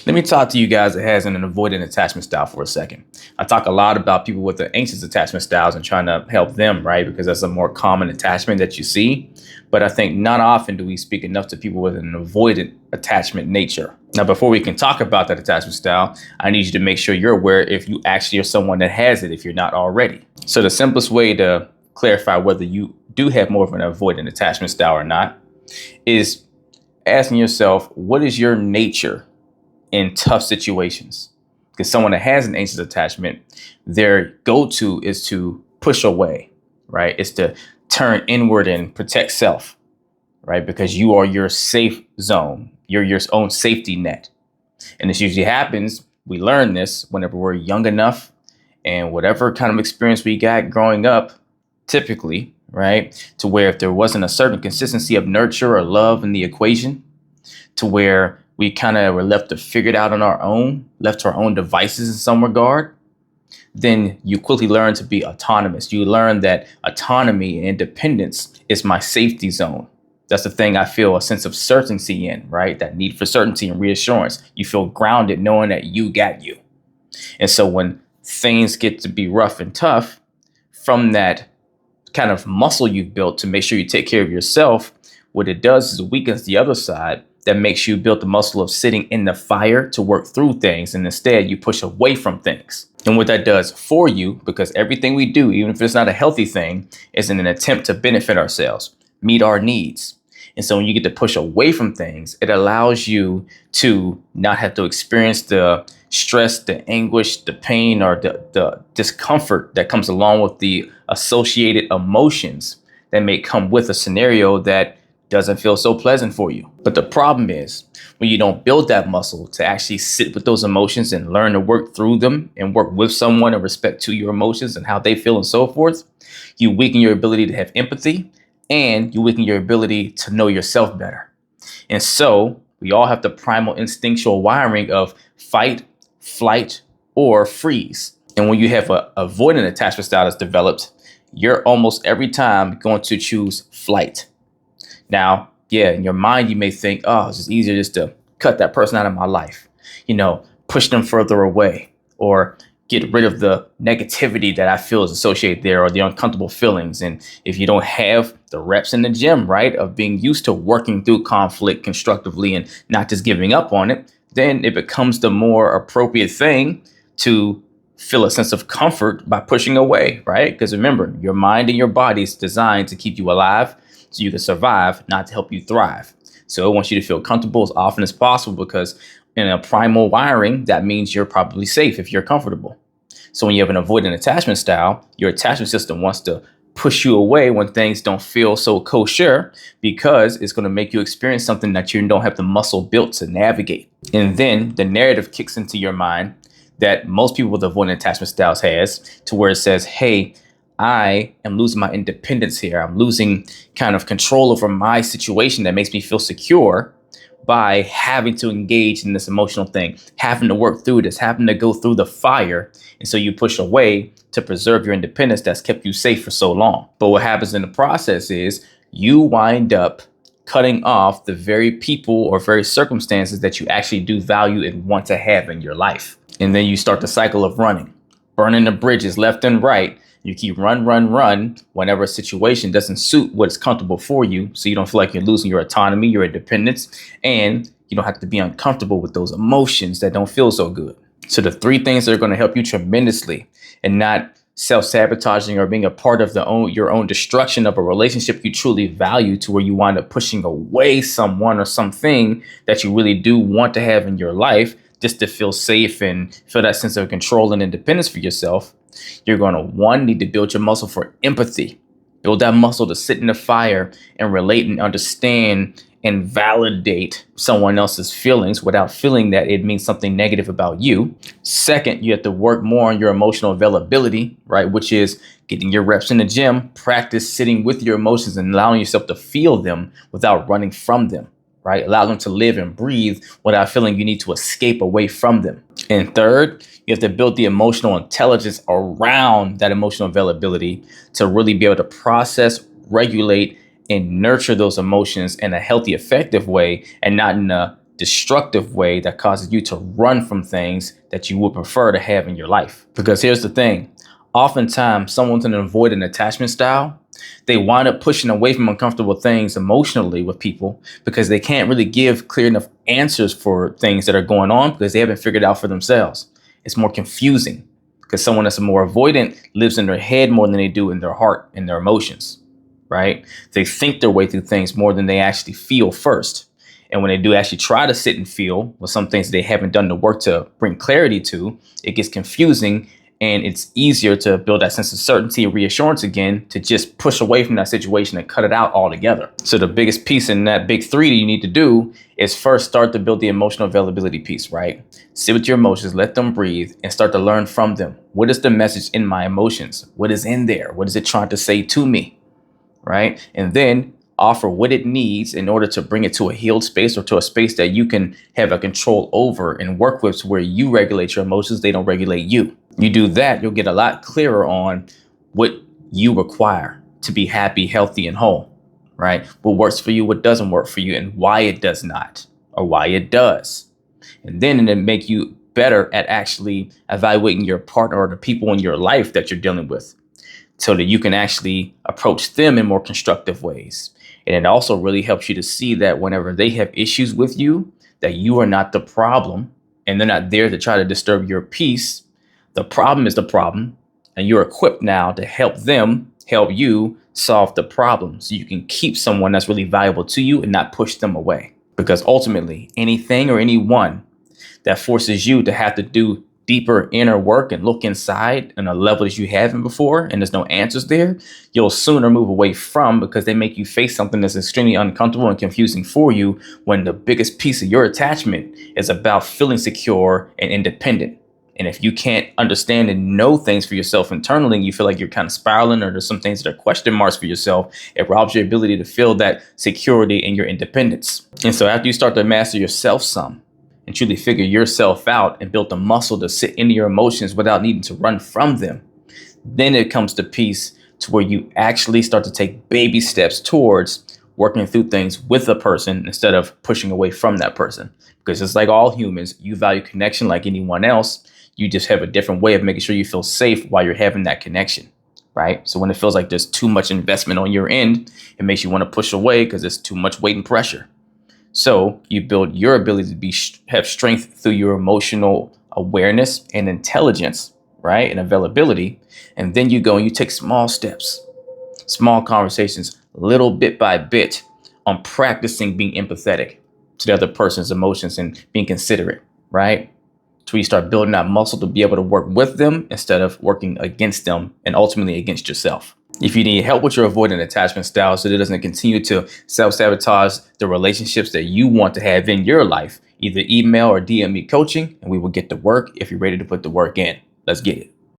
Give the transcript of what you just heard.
Let me talk to you guys that has an avoidant attachment style for a second. I talk a lot about people with the anxious attachment styles and trying to help them, right? Because that's a more common attachment that you see. But I think not often do we speak enough to people with an avoidant attachment nature. Now, before we can talk about that attachment style, I need you to make sure you're aware if you actually are someone that has it, if you're not already. So the simplest way to clarify whether you do have more of an avoidant attachment style or not is asking yourself, what is your nature in tough situations? Because someone that has an anxious attachment, their go-to is to push away, right? It's to turn inward and protect self, right? Because you are your safe zone. You're your own safety net. And this usually happens, we learn this whenever we're young enough and whatever kind of experience we got growing up, typically, right? To where if there wasn't a certain consistency of nurture or love in the equation, to where we kind of were left to figure it out on our own, left to our own devices in some regard, then you quickly learn to be autonomous. You learn that autonomy and independence is my safety zone. That's the thing I feel a sense of certainty in, right? That need for certainty and reassurance. You feel grounded knowing that you got you. And so when things get to be rough and tough, from that kind of muscle you've built to make sure you take care of yourself, what it does is it weakens the other side that makes you build the muscle of sitting in the fire to work through things. And instead you push away from things. And what that does for you, because everything we do, even if it's not a healthy thing, is in an attempt to benefit ourselves, meet our needs. And so when you get to push away from things, it allows you to not have to experience the stress, the anguish, the pain, or the discomfort that comes along with the associated emotions that may come with a scenario that doesn't feel so pleasant for you. But the problem is when you don't build that muscle to actually sit with those emotions and learn to work through them and work with someone in respect to your emotions and how they feel and so forth, you weaken your ability to have empathy and you weaken your ability to know yourself better. And so we all have the primal instinctual wiring of fight, flight, or freeze. And when you have a avoidant attachment style that's developed, you're almost every time going to choose flight. Now, yeah, in your mind, you may think, oh, it's just easier just to cut that person out of my life, push them further away or get rid of the negativity that I feel is associated there or the uncomfortable feelings. And if you don't have the reps in the gym, right, of being used to working through conflict constructively and not just giving up on it, then it becomes the more appropriate thing to feel a sense of comfort by pushing away, right? Because remember, your mind and your body is designed to keep you alive so you can survive, not to help you thrive. So it wants you to feel comfortable as often as possible because in a primal wiring, that means you're probably safe if you're comfortable. So when you have an avoidant attachment style, your attachment system wants to push you away when things don't feel so kosher because it's going to make you experience something that you don't have the muscle built to navigate. And then the narrative kicks into your mind that most people with avoidant attachment styles has to where it says, hey, I am losing my independence here. I'm losing kind of control over my situation that makes me feel secure by having to engage in this emotional thing, having to work through this, having to go through the fire. And so you push away to preserve your independence that's kept you safe for so long. But what happens in the process is you wind up cutting off the very people or very circumstances that you actually do value and want to have in your life. And then you start the cycle of running, burning the bridges left and right. You keep run whenever a situation doesn't suit what's comfortable for you. So you don't feel like you're losing your autonomy, your independence, and you don't have to be uncomfortable with those emotions that don't feel so good. So the three things that are going to help you tremendously and not self-sabotaging or being a part of your own destruction of a relationship you truly value to where you wind up pushing away someone or something that you really do want to have in your life just to feel safe and feel that sense of control and independence for yourself. You're going to, need to build your muscle for empathy. Build that muscle to sit in the fire and relate and understand and validate someone else's feelings without feeling that it means something negative about you. Second, you have to work more on your emotional availability, right? Which is getting your reps in the gym, practice sitting with your emotions and allowing yourself to feel them without running from them. Right? Allow them to live and breathe without feeling you need to escape away from them. And third, you have to build the emotional intelligence around that emotional availability to really be able to process, regulate, and nurture those emotions in a healthy, effective way and not in a destructive way that causes you to run from things that you would prefer to have in your life. Because here's the thing. Oftentimes, someone's in an avoidant attachment style. They wind up pushing away from uncomfortable things emotionally with people because they can't really give clear enough answers for things that are going on because they haven't figured it out for themselves. It's more confusing because someone that's more avoidant lives in their head more than they do in their heart and their emotions, right? They think their way through things more than they actually feel first. And when they do actually try to sit and feel with some things they haven't done the work to bring clarity to, it gets confusing. And it's easier to build that sense of certainty and reassurance again to just push away from that situation and cut it out altogether. So the biggest piece in that big three that you need to do is first start to build the emotional availability piece, right? Sit with your emotions, let them breathe, and start to learn from them. What is the message in my emotions? What is in there? What is it trying to say to me, right? And then offer what it needs in order to bring it to a healed space or to a space that you can have a control over and work with, where you regulate your emotions, they don't regulate you. You do that, you'll get a lot clearer on what you require to be happy, healthy, and whole, right? What works for you, what doesn't work for you, and why it does not, or why it does. And then it'll make you better at actually evaluating your partner or the people in your life that you're dealing with, so that you can actually approach them in more constructive ways. And it also really helps you to see that whenever they have issues with you, that you are not the problem and they're not there to try to disturb your peace. The problem is the problem, and you're equipped now to help them help you solve the problem so you can keep someone that's really valuable to you and not push them away. Because ultimately, anything or anyone that forces you to have to do deeper inner work and look inside on a level that you haven't before, and there's no answers there, you'll sooner move away from, because they make you face something that's extremely uncomfortable and confusing for you, when the biggest piece of your attachment is about feeling secure and independent. And if you can't understand and know things for yourself internally, and you feel like you're kind of spiraling, or there's some things that are question marks for yourself, it robs your ability to feel that security and your independence. And so after you start to master yourself some, and truly figure yourself out and build the muscle to sit into your emotions without needing to run from them, then it comes to peace, to where you actually start to take baby steps towards working through things with a person instead of pushing away from that person. Because it's like all humans, you value connection like anyone else. You just have a different way of making sure you feel safe while you're having that connection, right? So when it feels like there's too much investment on your end, it makes you want to push away because it's too much weight and pressure. So you build your ability to have strength through your emotional awareness and intelligence, right? And availability. And then you go and you take small steps, small conversations, little bit by bit, on practicing being empathetic to the other person's emotions and being considerate, right? So you start building that muscle to be able to work with them instead of working against them, and ultimately against yourself. If you need help with your avoidant attachment style so that it doesn't continue to self-sabotage the relationships that you want to have in your life, either email or DM me coaching, and we will get to work if you're ready to put the work in. Let's get it.